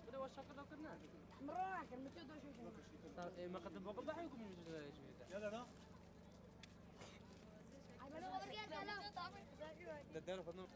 كده وش كده كنا مرة كان متجوز شو ما كتب بقى بحيكم من يلا ده ده انا فضل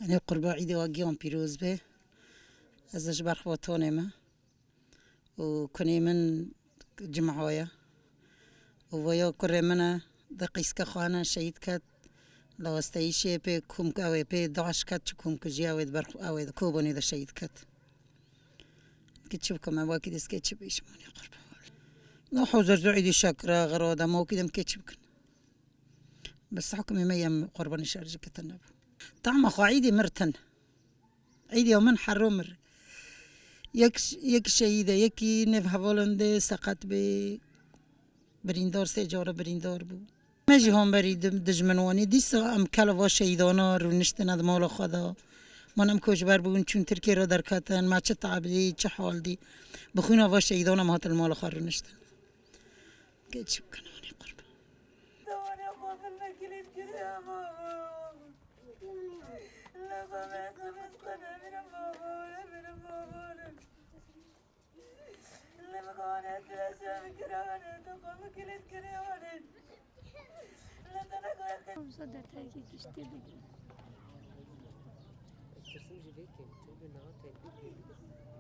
يعني قربا عيدي واقيهم بيروز به ازج برخوتوني ما وكني من جمعويا وويا كري منا دقيس كخوانا شهيد كات لو استيشي بي كوم كاوي بي دعش كات كوم كجياوي برخ اوي كوبوني ذا شهيد كات كتشبكم اواكي ديس كتشب يشموني قربا نو حوزر عيدي شاكرا غرودا مو كده مكتشبكن بس حكمي ميم قرباني شارجي كتنبو طعم أخو عيدي مرتن عيدي يومن حرومر يك شهيدة يكي نفها بولند سقط بريندور سيجورة بريندور بو ماجي هون بريد دجمنواني ديسا ام كالوا شهيدانا رو نشتنا دمولا خدا منم كوجبر بون چون تركي رو دركاتن ما چه تعبدي چه حال دي بخونا وا شهيدانا ما هات المال خار رو نشتن كيتش بكناني قرب صدقتك تشتري ترسم جبيكي تقول نهار تلبيك